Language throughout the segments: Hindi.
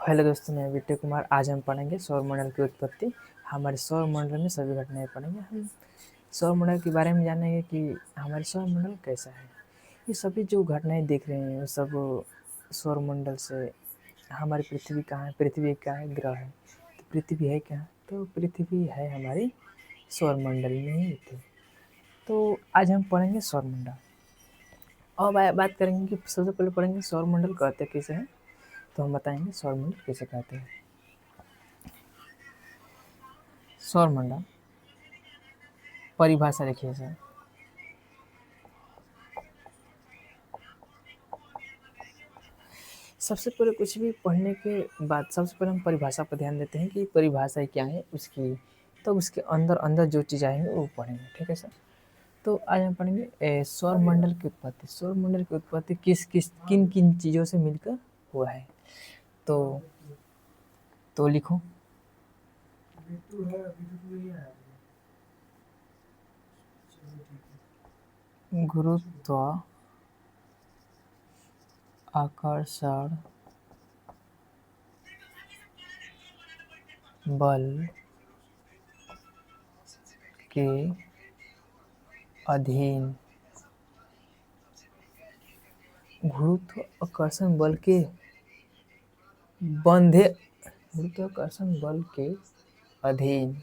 हेलो दोस्तों, मैं विट्टू कुमार। आज हम पढ़ेंगे सौरमंडल की उत्पत्ति। हमारे सौरमंडल में सभी घटनाएं पढ़ेंगे। हम सौरमंडल के बारे में जानेंगे कि हमारे सौरमंडल कैसा है। ये सभी जो घटनाएं देख रहे हैं वो सब सौरमंडल से। हमारी पृथ्वी कहाँ है? पृथ्वी क्या है? ग्रह है। तो पृथ्वी है क्या? तो पृथ्वी है हमारी सौरमंडल में ही थी। तो आज हम पढ़ेंगे सौरमंडल और बात करेंगे कि सबसे पहले पढ़ेंगे सौरमंडल कहते किसे हैं। तो हम बताएंगे सौरमंडल किसे कहते हैं। सौरमंडल परिभाषा लिखिए सर। सबसे पहले कुछ भी पढ़ने के बाद सबसे पहले हम परिभाषा पर ध्यान देते हैं कि परिभाषा क्या है उसकी, तो उसके अंदर अंदर जो चीज़ आएंगे वो पढ़ेंगे। ठीक है सर। तो आज हम पढ़ेंगे सौरमंडल की उत्पत्ति। सौरमंडल की उत्पत्ति किन किन चीज़ों से मिलकर हुआ है। तो लिखो। गुरुत्व आकर्षण बल के अधीन। गुरुत्वाकर्षण बल के बंधे गुरुत्वाकर्षण बल के अधीन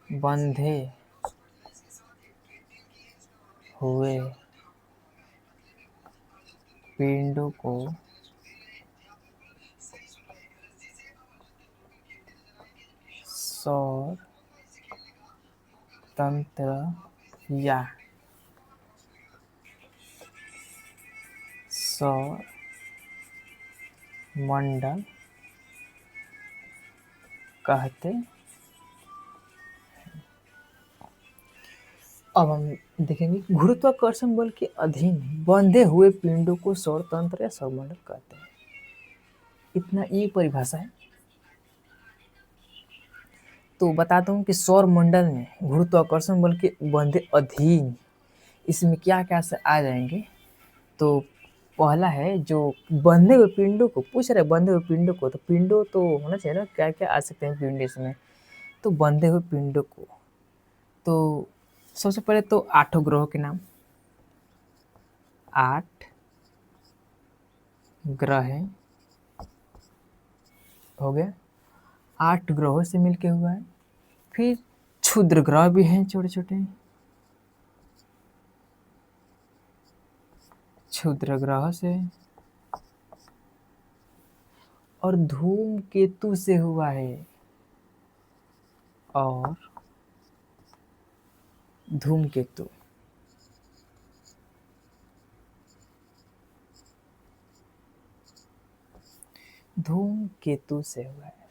बंधे हुए पिंडों को सौर तंत्र या सौर मंडल कहते। अब हम देखेंगे गुरुत्वाकर्षण बल के अधीन बंधे हुए पिंडों को सौर तंत्र या सौरमंडल कहते हैं। इतना ये परिभाषा है। तो बताता हूँ कि सौर मंडल में गुरुत्वाकर्षण बल के बंधे अधीन इसमें क्या क्या से आ जाएंगे। तो पहला है जो बंधे हुए पिंडों को पूछ रहे, बंधे हुए पिंडों को, तो पिंडों तो होना चाहिए ना, क्या क्या आ सकते हैं पिंड इसमें। तो बंधे हुए पिंडों को, तो सबसे पहले तो 8 ग्रहों के नाम। 8 ग्रह हो गया, 8 ग्रहों से मिलके हुआ है। फिर क्षुद्र ग्रह भी हैं, छोटे छोटे क्षुद्र ग्रह से, और धूमकेतु से हुआ है। और धूमकेतु धूमकेतु से हुआ है।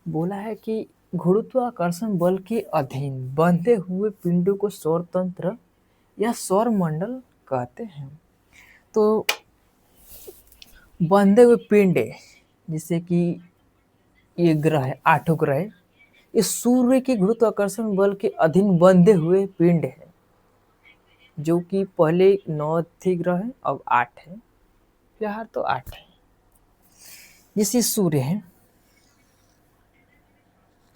बोला है कि गुरुत्वाकर्षण बल के अधीन बंधे हुए पिंडों को सौर तंत्र या सौर मंडल कहते हैं। तो बंधे हुए पिंड जैसे कि ये ग्रह है, 8 ग्रह है, ये सूर्य के गुरुत्वाकर्षण बल के अधीन बंधे हुए पिंड है, जो कि पहले 9 थे ग्रह है, अब 8 है। फिलहाल तो 8 है। जैसे सूर्य है,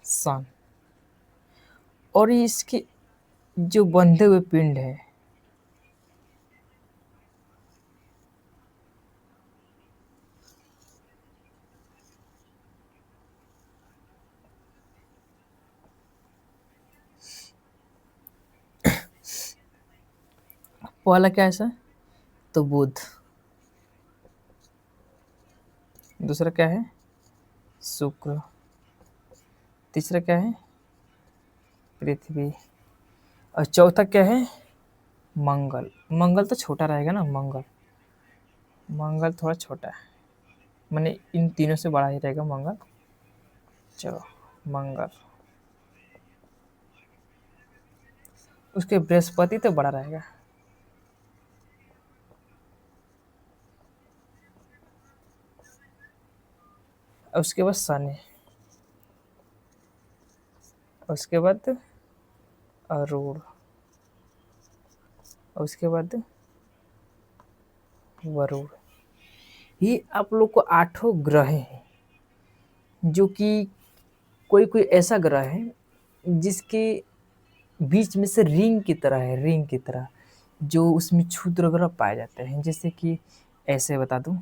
सन, और इसके जो बंधे हुए पिंड है, पहला क्या है सर? तो बुध। दूसरा क्या है? शुक्र। तीसरा क्या है? पृथ्वी। और चौथा क्या है? मंगल। मंगल तो छोटा रहेगा ना, मंगल मंगल थोड़ा छोटा है, माने इन तीनों से बड़ा ही रहेगा मंगल। चलो, मंगल। उसके बृहस्पति तो बड़ा रहेगा। और उसके बाद शनि, उसके बाद अरुण, और उसके बाद वरुण। ये आप लोग को आठों ग्रह हैं, जो कि कोई कोई ऐसा ग्रह है जिसके बीच में से रिंग की तरह है, रिंग की तरह, जो उसमें क्षुद्र ग्रह पाए जाते हैं। जैसे कि ऐसे बता दूं,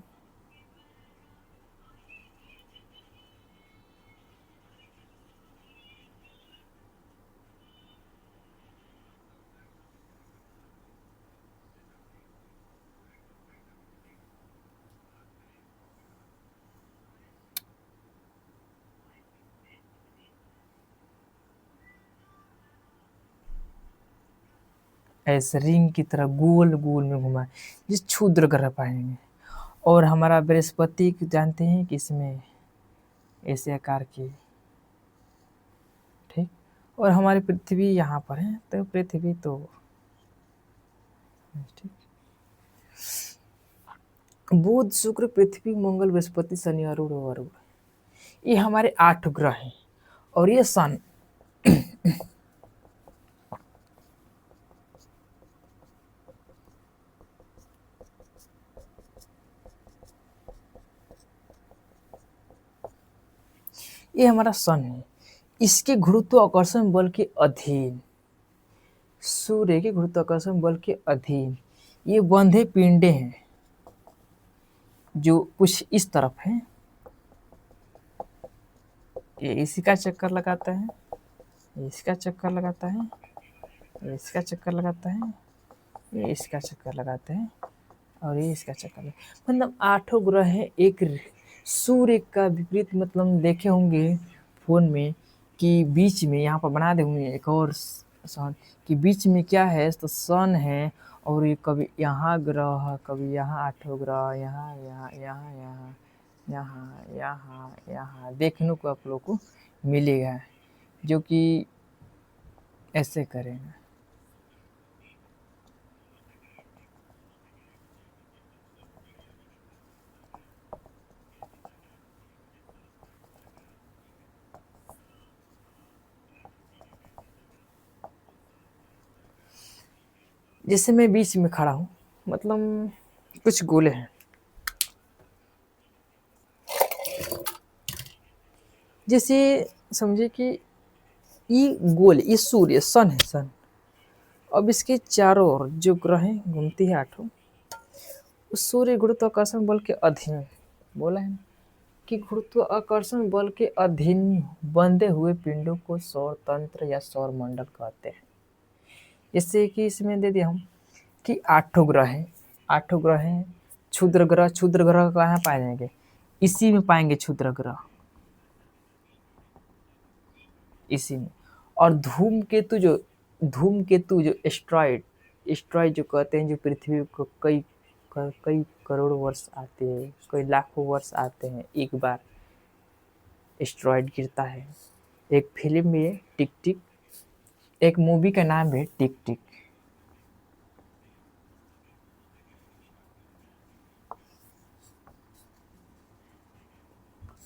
ऐसे रिंग की तरह गोल गोल में घुमा है, जिस क्षुद्र ग्रह पाएंगे। और हमारा बृहस्पति जानते हैं कि इसमें ऐसे आकार की, ठीक। और हमारी पृथ्वी यहाँ पर है, तो पृथ्वी तो ठीक। बुध शुक्र पृथ्वी मंगल बृहस्पति शनि अरुण वरुण, ये हमारे 8 ग्रह हैं। और ये सन, ये हमारा सन है, इसके गुरुत्वाकर्षण बल के अधीन, सूर्य के गुरुत्वाकर्षण बल के अधीन ये बंधे पिंडे हैं, जो कुछ इस तरफ है। ये इसी का चक्कर लगाता है, ये इसका चक्कर लगाता है, ये इसका चक्कर लगाता है, ये इसका चक्कर लगाते हैं, और ये इसका चक्कर मतलब 8 ग्रह है। एक सूर्य का विपरीत, मतलब देखे होंगे फोन में कि बीच में यहाँ पर बना दे होंगे एक और सन, कि बीच में क्या है, तो सन है। और ये कभी यहाँ ग्रह, कभी यहाँ 8 ग्रह, यहाँ यहाँ यहाँ यहाँ यहाँ यहाँ यहाँ देखने को आप लोग को मिलेगा, जो कि ऐसे करेंगे। जैसे मैं बीच में खड़ा हूँ, मतलब कुछ गोले हैं, जैसे समझे कि ये गोल, ये सूर्य सन है, सन। अब इसके चारों ओर जो ग्रह हैं घूमती है 8, उस सूर्य गुरुत्वाकर्षण बल के अधीन, बोला है ना, कि गुरुत्वाकर्षण बल के अधीन बंधे हुए पिंडों को सौर तंत्र या सौर मंडल कहते हैं। जैसे कि इसमें दे दिया हम कि 8 ग्रह हैं, 8 ग्रह हैं। क्षुद्र ग्रह, क्षुद्र ग्रह कहाँ पाए जाएंगे, इसी में पाएंगे क्षुद्र ग्रह, इसी में। और धूमकेतु जो एस्ट्रॉइड, एस्ट्रॉइड जो कहते हैं, जो पृथ्वी को कई करोड़ वर्ष आते हैं, कई लाखों वर्ष आते हैं एक बार एस्ट्रॉइड गिरता है। एक फिल्म भी है टिक टिक, एक मूवी का नाम है टिक टिक,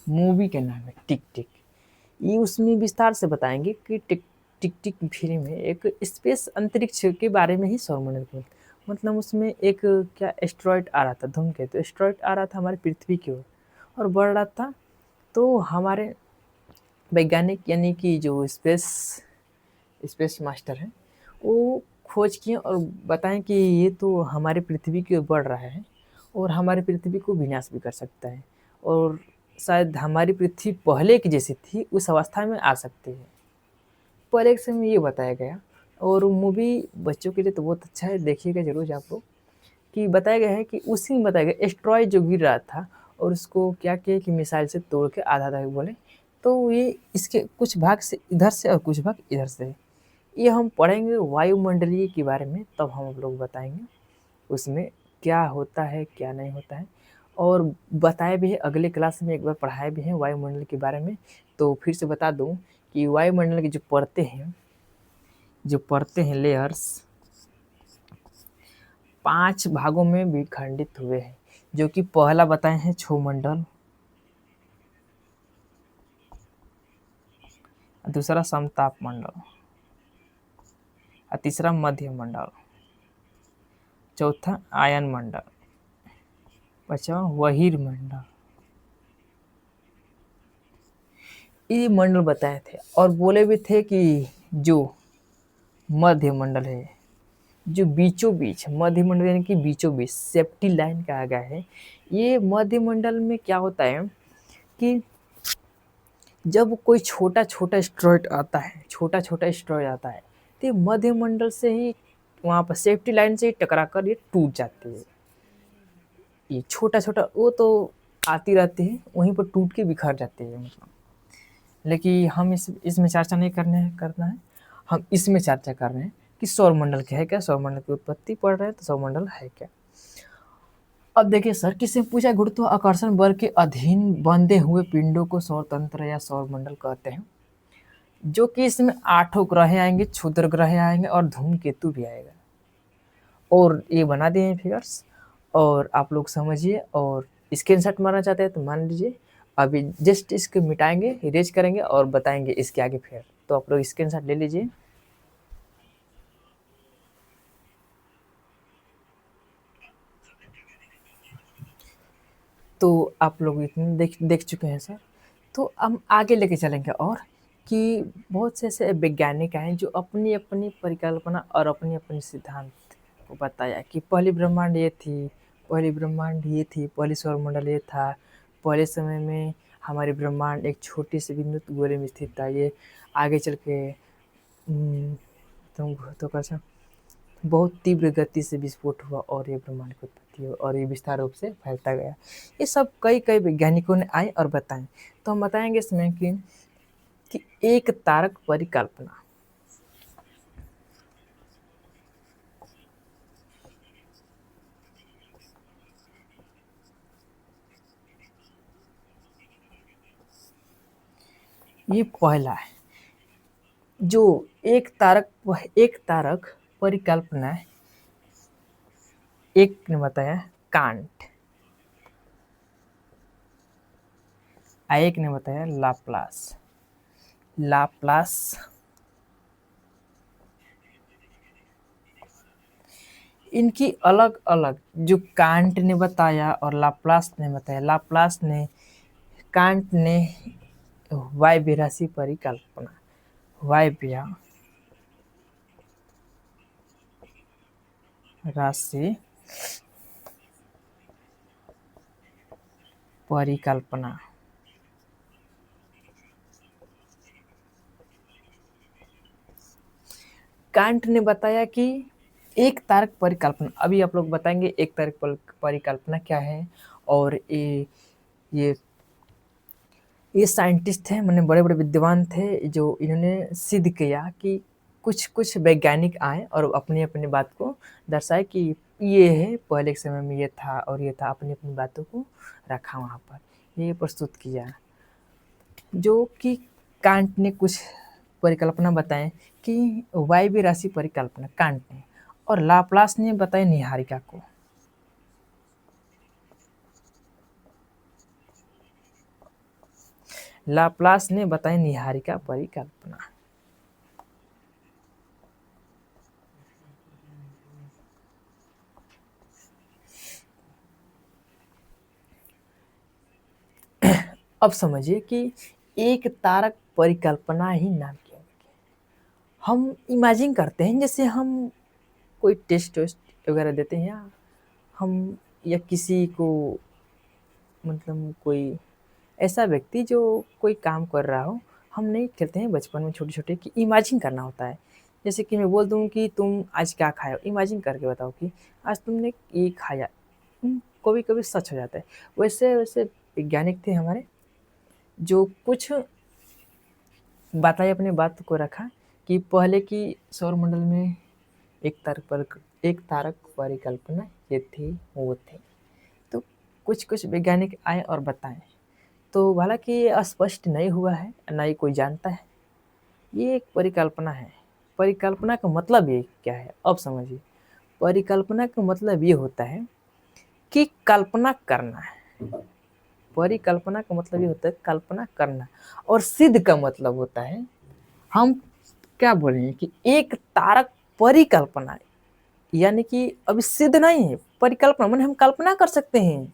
मूवी का नाम है टिक टिक। ये उसमें विस्तार से बताएंगे कि टिक टिक टिक फिल्म में एक स्पेस अंतरिक्ष के बारे में ही सौरमंडल के, मतलब उसमें एक क्या एस्ट्रॉइड आ रहा था, धूमकेतु एस्ट्रॉइड आ रहा था हमारी पृथ्वी की ओर और बढ़ रहा था। तो हमारे वैज्ञानिक यानी कि जो स्पेस स्पेस मास्टर हैं, वो खोज किए और बताएं कि ये तो हमारी पृथ्वी की ओर बढ़ रहा है और हमारी पृथ्वी को विनाश भी कर सकता है, और शायद हमारी पृथ्वी पहले की जैसी थी उस अवस्था में आ सकती है। पहले के समय में ये बताया गया, और मूवी बच्चों के लिए तो बहुत अच्छा है, देखिएगा जरूर आप लोग। कि बताया गया है कि उसी में बताया गया एस्ट्रॉइड जो गिर रहा था और उसको क्या किया कि मिसाइल से तोड़ के आधा आधा बोले, तो ये इसके कुछ भाग से इधर से और कुछ भाग इधर से, ये हम पढ़ेंगे वायुमंडलीय के बारे में, तब हम लोग बताएंगे उसमें क्या होता है क्या नहीं होता है। और बताया भी है, अगले क्लास में एक बार पढ़ाया भी है वायुमंडल के बारे में। तो फिर से बता दूं कि वायुमंडल की जो परतें हैं, जो परतें हैं लेयर्स, 5 भागों में विखंडित हुए हैं, जो कि पहला बताए हैं क्षोमंडल, दूसरा समताप मंडल, और तीसरा मध्य मंडल, चौथा आयन मंडल, पाँचवा बहिर्मंडल। ये मंडल बताए थे और बोले भी थे कि जो मध्य मंडल है, जो बीचों बीच मध्य मंडल यानी कि बीचों बीच सेफ्टी लाइन कहा गया है। ये मध्य मंडल में क्या होता है कि जब कोई छोटा छोटा एस्टेरॉयड आता है, छोटा छोटा एस्टेरॉयड आता है, तो ये मध्य मंडल से ही वहाँ पर सेफ्टी लाइन से ही टकरा कर ये टूट जाती है। ये छोटा छोटा वो तो आती रहती है, वहीं पर टूट के बिखर जाती है मतलब। लेकिन हम इसमें चर्चा नहीं करना है। हम इसमें चर्चा कर रहे हैं कि सौरमंडल क्या है, क्या सौरमंडल की उत्पत्ति पढ़ रहे हैं तो सौरमंडल है क्या। अब देखिए सर, किसी ने पूछा गुरुत्वाकर्षण बल के अधीन बंधे हुए पिंडों को सौर तंत्र या सौरमंडल कहते हैं, जो कि इसमें 8 ग्रह आएंगे, क्षुद्र ग्रह आएंगे और धूमकेतु भी आएगा। और ये बना दिए हैं फिगर्स, और आप लोग समझिए, और स्क्रीनशॉट मारना चाहते हैं तो मान लीजिए। अभी जस्ट इसको मिटाएंगे, इरेज करेंगे और बताएंगे इसके आगे फिर, तो आप लोग स्क्रीनशॉट ले लीजिए। तो आप लोग इतने देख देख चुके हैं सर। तो हम आगे लेके चलेंगे और कि बहुत से ऐसे वैज्ञानिक आए जो अपनी अपनी परिकल्पना और अपनी अपनी सिद्धांत को बताया कि पहली ब्रह्मांड ये थी, पहली ब्रह्मांड ये थी, पहली सौरमंडल ये था, पहले समय में हमारी ब्रह्मांड एक छोटी सी बिंदु गोले में स्थित था, ये आगे चल के तुम तो कैसा बहुत तीव्र गति से विस्फोट हुआ और ये ब्रह्मांड की उत्पत्ति हुई और ये विस्तार रूप से फैलता गया। ये सब कई कई वैज्ञानिकों ने आए और बताएं। तो हम बताएंगे इसमें कि एक तारक परिकल्पना। ये पहला है जो एक तारक परिकल्पना है। एक ने बताया कांट, एक ने बताया लाप्लास। लाप्लास इनकी अलग अलग, जो कांट ने बताया और लाप्लास ने बताया। लाप्लास ने, कांट ने वायव्य राशि परिकल्पना, वायव्य राशि परिकल्पना। कांट ने बताया कि एक तारक परिकल्पना, अभी आप लोग बताएंगे एक तारक परिकल्पना क्या है। और ये ये साइंटिस्ट हैं, मैंने बड़े बड़े विद्वान थे जो इन्होंने सिद्ध किया कि कुछ कुछ वैज्ञानिक आए और अपनी अपनी बात को दर्शाए कि ये है, पहले के समय में ये था और ये था, अपनी अपनी बातों को रखा वहाँ पर, ये प्रस्तुत किया। जो कि कांट ने कुछ परिकल्पना बताएं कि वायव्य राशि परिकल्पना कांट ने, और लाप्लास ने बताया निहारिका को। लाप्लास ने बताया निहारिका परिकल्पना। अब समझिए कि एक तारक परिकल्पना ही नाम की हम इमेजिन करते हैं, जैसे हम कोई टेस्ट वेस्ट वगैरह देते हैं, या हम या किसी को मतलब कोई ऐसा व्यक्ति जो कोई काम कर रहा हो, हम नहीं खेलते हैं बचपन में छोटे छोटे कि इमेजिन करना होता है। जैसे कि मैं बोल दूं कि तुम आज क्या खाए हो, इमेजिन करके बताओ कि आज तुमने ये खाया। कभी कभी सच हो जाता है। वैसे वैसे वैज्ञानिक थे हमारे जो कुछ बताए, अपने बात को रखा कि पहले की सौरमंडल में एक तारक परिकल्पना ये थी वो थी। तो कुछ कुछ वैज्ञानिक आए और बताएं, तो हालांकि ये स्पष्ट नहीं हुआ है, ना ही कोई जानता है। ये एक परिकल्पना है। परिकल्पना का मतलब ये क्या है, अब समझिए। परिकल्पना का मतलब ये होता है कि कल्पना करना है। परिकल्पना का मतलब ये होता है कल्पना करना, और सिद्ध का मतलब होता है, हम क्या बोलेंगे कि एक तारक परिकल्पना, यानी कि अभी सिद्ध नहीं है। परिकल्पना माने हम कल्पना कर सकते हैं,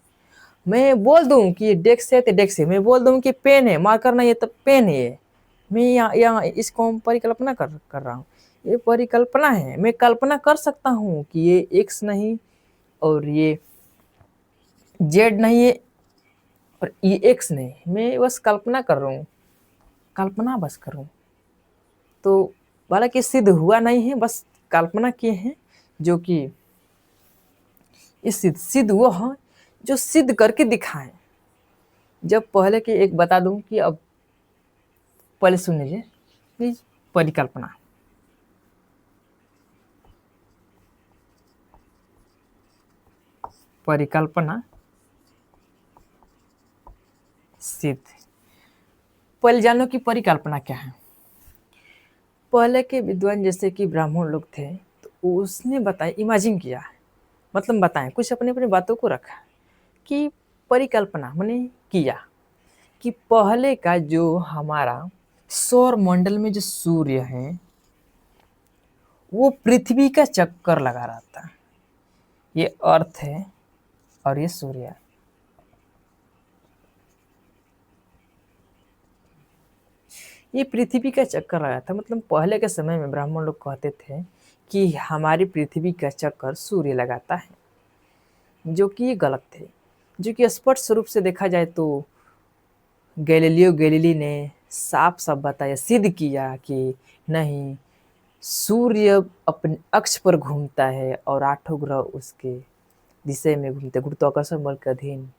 मैं बोल दूं कि ये डेस्क है तो डेस्क है, मैं बोल दूं कि पेन है, मार्कर नहीं है तो पेन है ये। मैं यहाँ इसको हम परिकल्पना कर रहा हूँ, ये परिकल्पना है। मैं कल्पना कर सकता हूँ कि ये एक्स नहीं और ये जेड नहीं है और ये एक्स नहीं, मैं बस कल्पना कर रहा हूँ, कल्पना बस करूँ। तो हालांकि सिद्ध हुआ नहीं है, बस कल्पना किए हैं, जो कि इस सिद्ध वो हैं जो सिद्ध करके दिखाएं। जब पहले की एक बता दूं कि अब पहले सुन लीजिए प्लीज। परिकल्पना, परिकल्पना सिद्ध। पहले जानो कि परिकल्पना क्या है। पहले के विद्वान जैसे कि ब्राह्मण लोग थे, तो उसने बताया, इमेजिन किया, मतलब बताएं, कुछ अपने अपने बातों को रखा कि परिकल्पना मैंने किया कि पहले का जो हमारा सौर मंडल में जो सूर्य है वो पृथ्वी का चक्कर लगा रहा था। ये अर्थ है और ये सूर्य है। ये पृथ्वी का चक्कर लगा था, मतलब पहले के समय में ब्राह्मण लोग कहते थे कि हमारी पृथ्वी का चक्कर सूर्य लगाता है, जो कि ये गलत थे। जो कि स्पष्ट रूप से देखा जाए तो गैलीलियो गैलीली ने साफ साफ बताया, सिद्ध किया कि नहीं, सूर्य अपने अक्ष पर घूमता है और आठों ग्रह उसके दिशा में घूमते। गुरुत्वाकर्षण बल के अधीन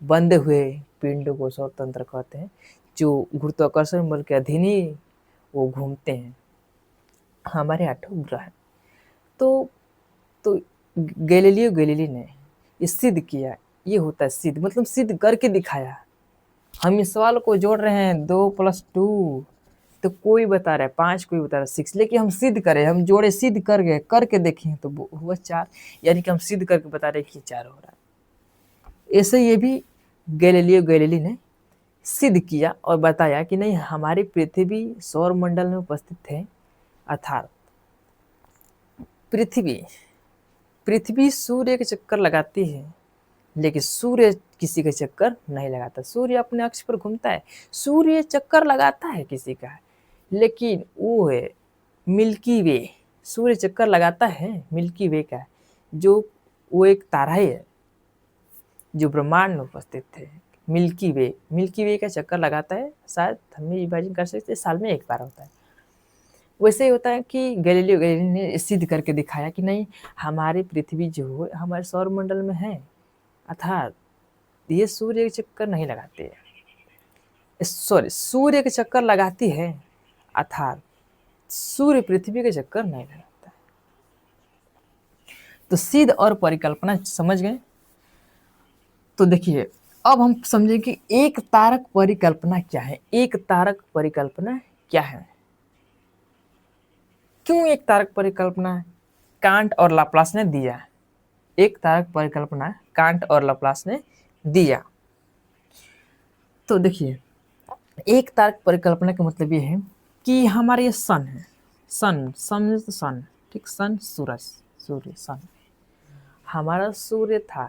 बंधे हुए पिंडों को स्वतंत्र कहते हैं, जो गुरुत्वाकर्षण बल के अधीन ही वो घूमते हैं, हमारे आठों ग्रह। तो तो गैलीलियो गैलीली ने ये सिद्ध किया, ये होता है सिद्ध, मतलब सिद्ध करके दिखाया। हम इस सवाल को जोड़ रहे हैं 2+2, तो कोई बता रहा है 5, कोई बता रहा है 6, लेकिन हम सिद्ध करें, हम जोड़े सिद्ध कर गए, करके देखें तो हुआ 4, यानी कि हम सिद्ध करके बता रहे हैं कि 4 हो रहा है। ऐसे ये भी गैलीलियो गैलीली ने सिद्ध किया और बताया कि नहीं, हमारी पृथ्वी सौर मंडल में उपस्थित है, अर्थात पृथ्वी पृथ्वी सूर्य के चक्कर लगाती है, लेकिन सूर्य किसी का चक्कर नहीं लगाता। सूर्य अपने अक्ष पर घूमता है, सूर्य चक्कर लगाता है किसी का, लेकिन वो है मिल्की वे। सूर्य चक्कर लगाता है मिल्की वे का, जो वो एक तारा है जो ब्रह्मांड में उपस्थित है। मिल्की वे का चक्कर लगाता है, शायद हम इमेजिन कर सकते हैं साल में एक बार होता है। वैसे ही होता है कि गैलीलियो गैलीली ने सिद्ध करके दिखाया कि नहीं, हमारी पृथ्वी जो है हमारे सौर मंडल में है, अर्थात ये सूर्य के चक्कर नहीं लगाती है, सॉरी, सूर्य के चक्कर लगाती है, अर्थात सूर्य पृथ्वी के चक्कर नहीं लगाता है। तो सिद्ध और परिकल्पना समझ गए। तो देखिए, अब हम समझें कि एक तारक परिकल्पना क्या है। एक तारक परिकल्पना क्या है, क्यों एक तारक परिकल्पना कांट और लाप्लास ने दिया। एक तारक परिकल्पना कांट और लाप्लास ने दिया। तो देखिए, एक तारक परिकल्पना का मतलब ये है कि हमारा ये सन है, सन, ठीक, सन सूरज, सूर्य सन, हमारा सूर्य था,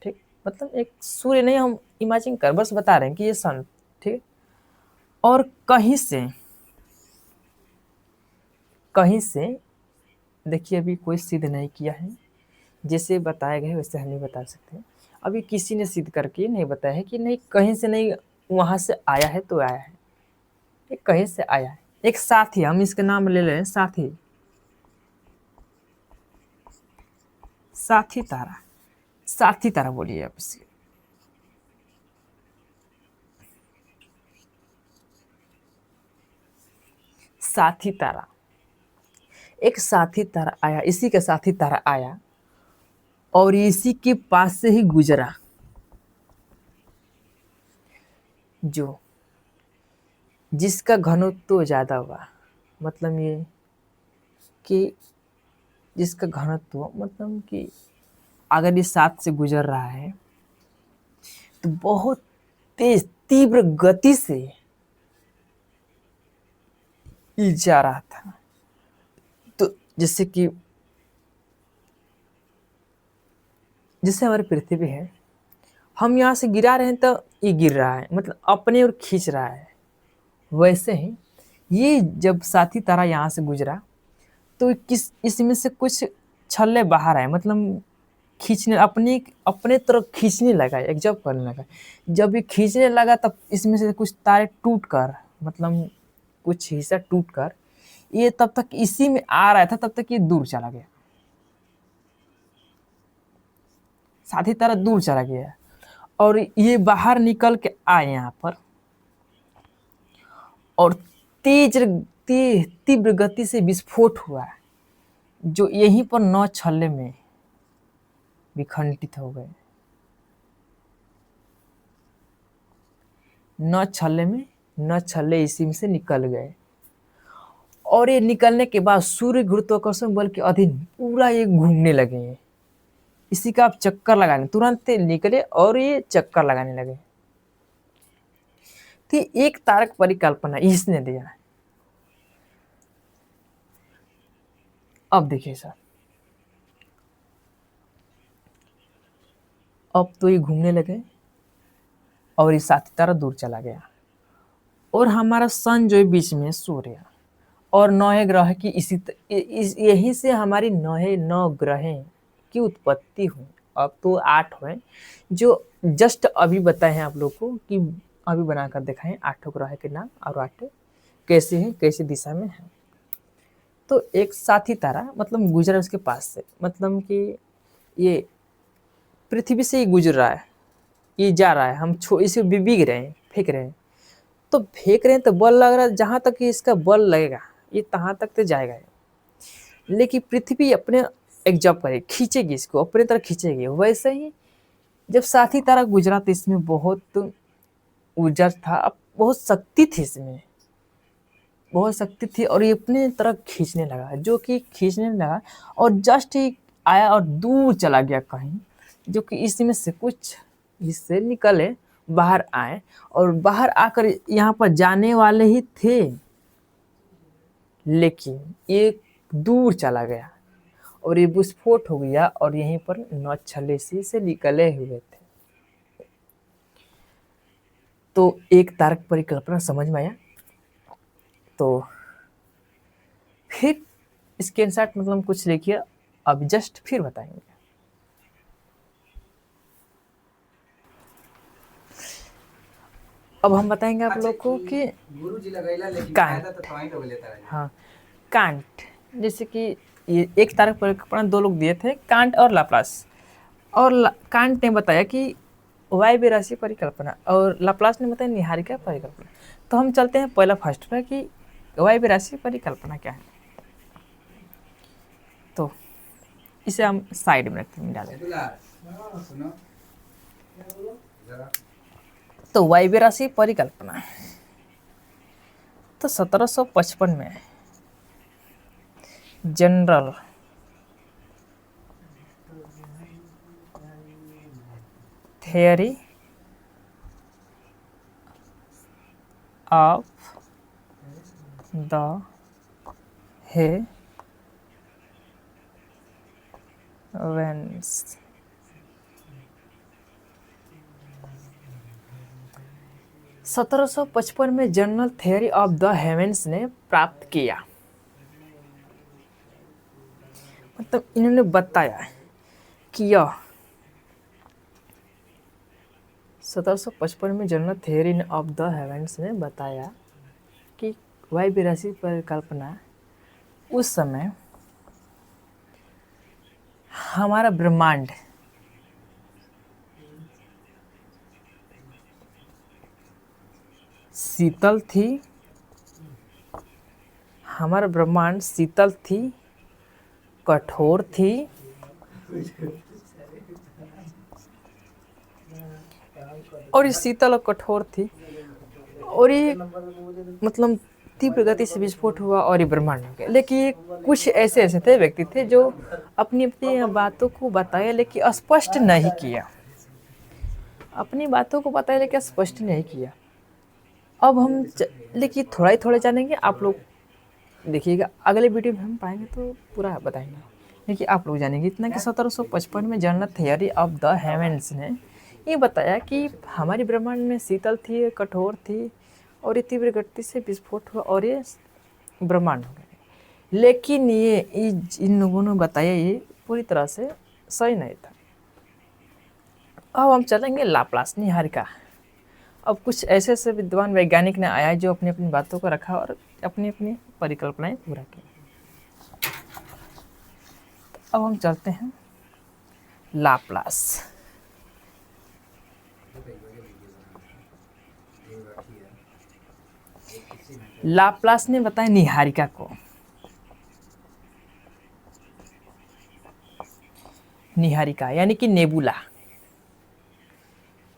ठीक, मतलब एक सूर्य नहीं, हम इमेजिन कर बस बता रहे हैं कि ये सन, ठीक। और कहीं से देखिए, अभी कोई सिद्ध नहीं किया है, जैसे बताए गए वैसे हम नहीं बता सकते। अभी किसी ने सिद्ध करके नहीं बताया है कि नहीं, कहीं से नहीं, वहां से आया है तो आया है, एक कहीं से आया है। एक साथी, हम इसका नाम ले रहे हैं साथी, साथी तारा, साथी तारा बोलिए आप इसके। साथी तारा, एक साथी तारा आया, इसी का साथी तारा आया और इसी के पास से ही गुजरा, जो जिसका घनत्व तो ज्यादा हुआ, मतलब ये कि जिसका घनत्व, मतलब कि अगर ये साथ से गुजर रहा है तो बहुत तेज तीव्र गति से ये जा रहा था। तो जैसे हमारी पृथ्वी है, हम यहाँ से गिरा रहे हैं तो ये गिर रहा है, मतलब अपने ओर खींच रहा है। वैसे ही ये जब साथी तारा यहाँ से गुजरा तो किस इसमें से कुछ छल्ले बाहर आए, मतलब खींचने अपने अपने तरफ खींचने लगा, एग्जॉर्ब करने लगा। जब ये खींचने लगा तब इसमें से कुछ तारे टूट कर, मतलब कुछ हिस्सा टूट कर, ये तब तक इसी में आ रहा था, तब तक ये दूर चला गया, साथी तारा दूर चला गया। और ये बाहर निकल के आए यहाँ पर, और तीव्र गति से विस्फोट हुआ, जो यहीं पर 9 छल्ले में विखंडित हो गए। 9 छल्ले में 9 छल्ले इसी में से निकल गए। और ये निकलने के बाद सूर्य गुरुत्वाकर्षण बल के अधीन पूरा ये घूमने लगे। इसी का आप चक्कर लगाने, तुरंत निकले और ये चक्कर लगाने लगे। तो एक तारक परिकल्पना इसने दिया। अब देखिए सर, अब तो ये घूमने लगे और ये साथी तारा दूर चला गया, और हमारा सन जो है बीच में सूर्य, और 9 ग्रह की यहीं से हमारी 9 ग्रह की उत्पत्ति हुई। अब तो 8 हुए, जो जस्ट अभी बताए हैं आप लोग को, कि अभी बनाकर दिखाएं 8 ग्रह के नाम, और 8 कैसे हैं, कैसे दिशा में है। तो एक साथी तारा मतलब गुजरा उसके पास से, मतलब कि ये पृथ्वी से ही गुजर रहा है, ये जा रहा है, हम इसे बिग रहे हैं, फेंक रहे हैं। तो फेंक रहे हैं तो बल लग रहा है, जहाँ तक इसका बल लगेगा ये तहाँ तक तो जाएगा, लेकिन पृथ्वी अपने एग्जॉर्ब करे, खींचेगी, इसको अपने तरफ खींचेगी। वैसे ही जब साथी तारा गुजरा तो इसमें बहुत ऊर्जा था, बहुत शक्ति थी, इसमें बहुत शक्ति थी, और ये अपने तरफ खींचने लगा, जो कि खींचने लगा और जस्ट ही आया और दूर चला गया कहीं, जो कि इसमें से कुछ हिस्से निकले, बाहर आए, और बाहर आकर यहाँ पर जाने वाले ही थे, लेकिन ये दूर चला गया और ये विस्फोट हो गया, और यहीं पर 9 छल्ले से निकले हुए थे। तो एक तारक परिकल्पना समझ में आया। तो फिर स्क्रीनशॉट मतलब कुछ लिखिए, अब जस्ट फिर बताएंगे। अब हम बताएंगे आप लोग को कि कांट, हाँ कांट, जैसे कि ये एक तारक परिकल्पना 2 लोग दिए थे, कांट और लाप्लास। और कांट ने बताया कि वायव्य राशि परिकल्पना, और लाप्लास ने बताया निहारिका परिकल्पना। तो हम चलते हैं पहला फर्स्ट पे कि वायव्य राशि परिकल्पना क्या है। तो इसे हम साइड में रखते हैं, डालें। तो वायव्य राशि परिकल्पना तो 1755 में general theory of the heavens, (1755) में general theory of the heavens ने प्राप्त किया। मतलब इन्होंने बताया कि यह 1755 में general theory of the heavens ने बताया कि वायव्य राशि परिकल्पना उस समय हमारा ब्रह्मांड शीतल थी, हमारा ब्रह्मांड शीतल थी, कठोर थी, और ये शीतल और कठोर थी, और ये मतलब तीव्र गति से विस्फोट हुआ और ये ब्रह्मांड हो गया। लेकिन ये कुछ ऐसे ऐसे थे व्यक्ति थे जो अपनी अपनी बातों को बताया लेकिन स्पष्ट नहीं किया, अपनी बातों को बताया लेकिन स्पष्ट नहीं किया। अब हम लेकिन थोड़ा ही थोड़ा जानेंगे, आप लोग देखिएगा अगले वीडियो में हम पाएंगे तो पूरा बताएंगे, लेकिन आप लोग जानेंगे इतना कि 1755 में general theory of the heavens ने ये बताया कि हमारी ब्रह्मांड में शीतल थी, कठोर थी और ये तीव्र गति से विस्फोट हुआ और ये ब्रह्मांड हो गया। लेकिन ये इन लोगों ने बताया ये पूरी तरह से सही नहीं था। अब हम चलेंगे लाप्लास निहारिका। अब कुछ ऐसे ऐसे विद्वान वैज्ञानिक ने आया जो अपनी अपनी बातों को रखा और अपनी अपनी परिकल्पनाएं पूरा की। अब हम चलते हैं लाप्लास। लाप्लास ने बताया निहारिका को। निहारिका यानी कि नेबुला।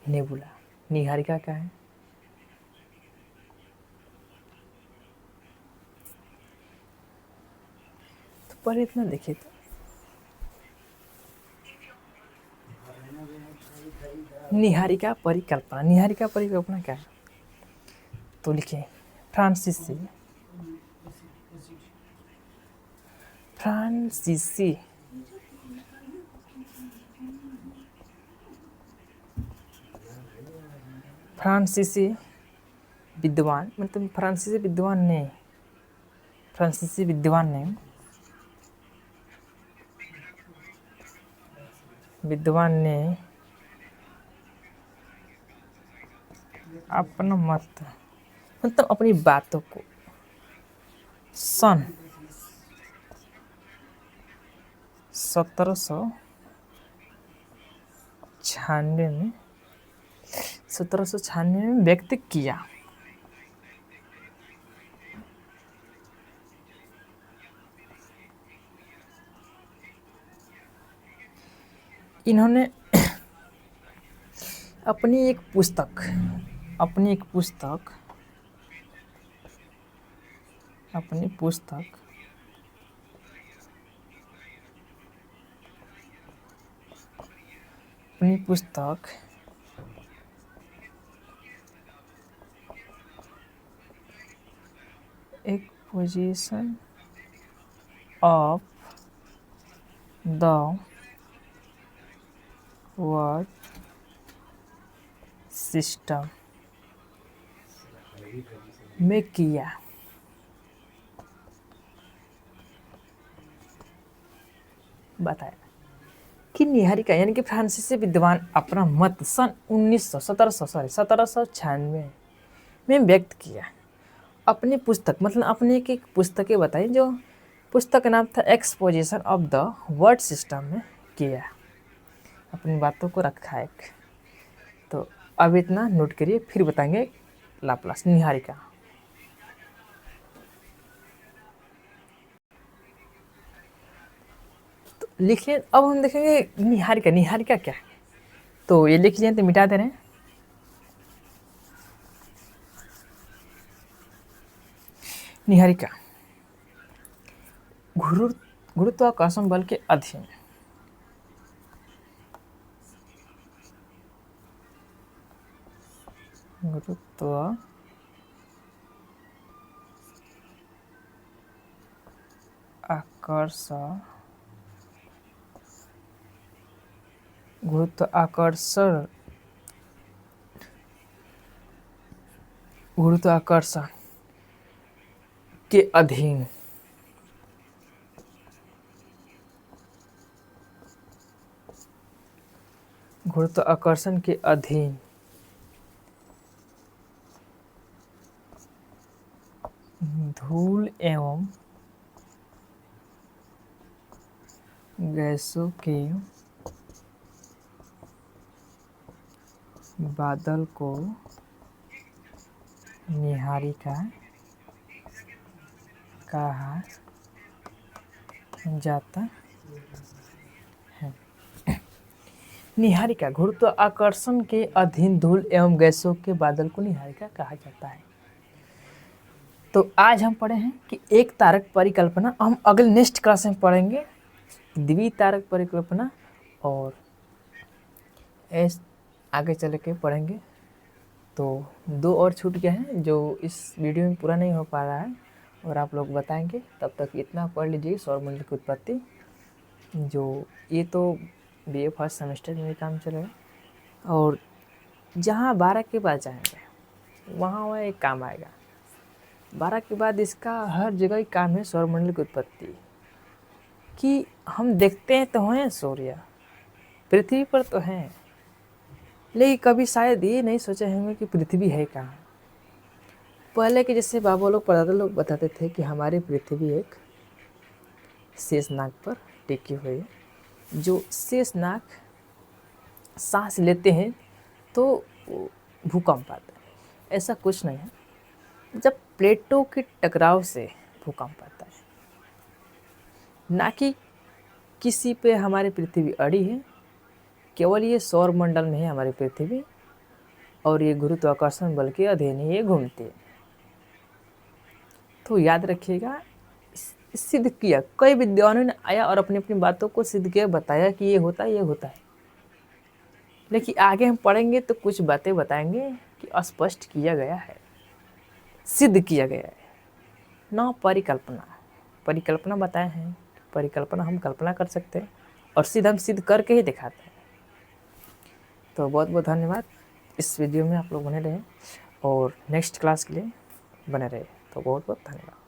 नेबुला, निहारिका क्या है? तो पर इतना देखिए तो निहारिका परिकल्पना। निहारिका परिकल्पना क्या है? तो लिखिए फ्रांसीसी। फ्रांसीसी फ्रांसीसी विद्वान, मतलब फ्रांसीसी विद्वान ने अपना मत, मतलब अपनी बातों को सन 1796 में व्यक्त किया। इन्होंने अपनी एक पुस्तक एक position of the word system में किया। बताया कि निहारिका यानी कि फ्रांसीसी विद्वान अपना मत सन 1796 में व्यक्त किया। अपनी पुस्तक, मतलब अपनी एक पुस्तकें बताई, जो पुस्तक का नाम था exposition of the word system में किया। अपनी बातों को रखा एक। तो अब इतना नोट करिए, फिर बताएंगे लाप्लास निहारिका। तो लिखिए, अब हम देखेंगे निहारिका क्या है। तो ये लिख लीजिए, तो मिटा दे रहे हैं। निहारिका गुरुत्वाकर्षण बल के अधीन गुरुत्वाकर्षण के अधीन धूल एवं गैसों के बादल को निहारिका कहा जाता है। निहारिका, गुरुत्वाकर्षण के अधीन धूल एवं गैसों के बादल को निहारिका कहा जाता है। तो आज हम पढ़े हैं कि एक तारक परिकल्पना। हम अगले नेक्स्ट क्लास में पढ़ेंगे द्वितारक परिकल्पना, और आगे चल के पढ़ेंगे। तो 2 और छूट गए हैं जो इस वीडियो में पूरा नहीं हो पा रहा है, और आप लोग बताएंगे। तब तक इतना पढ़ लीजिए सौरमंडल की उत्पत्ति, जो ये तो BA फर्स्ट सेमेस्टर में काम चलेगा। और जहाँ 12 के बाद जाएंगे वहाँ वह एक काम आएगा। 12 के बाद इसका हर जगह ही काम है सौरमंडल की उत्पत्ति। कि हम देखते हैं तो हैं सूर्य, पृथ्वी पर तो हैं, लेकिन कभी शायद ये नहीं सोचे होंगे कि पृथ्वी है कहाँ। पहले के जैसे बाबा लोग परदादा लोग बताते थे कि हमारी पृथ्वी एक शेषनाग पर टिकी हुई है, जो शेषनाग सांस लेते हैं तो भूकंप आता है। ऐसा कुछ नहीं है, जब प्लेटों के टकराव से भूकंप आता है, ना कि किसी पे हमारी पृथ्वी अड़ी है। केवल ये सौर मंडल में है हमारी पृथ्वी, और ये गुरुत्वाकर्षण बल के अधीन ही ये घूमती है। तो याद रखिएगा, सिद्ध किया, कई विद्वानों ने आया और अपनी अपनी बातों को सिद्ध किया, बताया कि ये होता है, ये होता है। लेकिन आगे हम पढ़ेंगे तो कुछ बातें बताएंगे कि अस्पष्ट किया गया है, सिद्ध किया गया है, ना परिकल्पना। परिकल्पना बताए हैं, परिकल्पना हम कल्पना कर सकते हैं और सिद्ध हम सिद्ध करके ही दिखाते हैं। तो बहुत बहुत धन्यवाद। इस वीडियो में आप लोग बने रहे और नेक्स्ट क्लास के लिए बने रहे। तो बहुत बहुत धन्यवाद।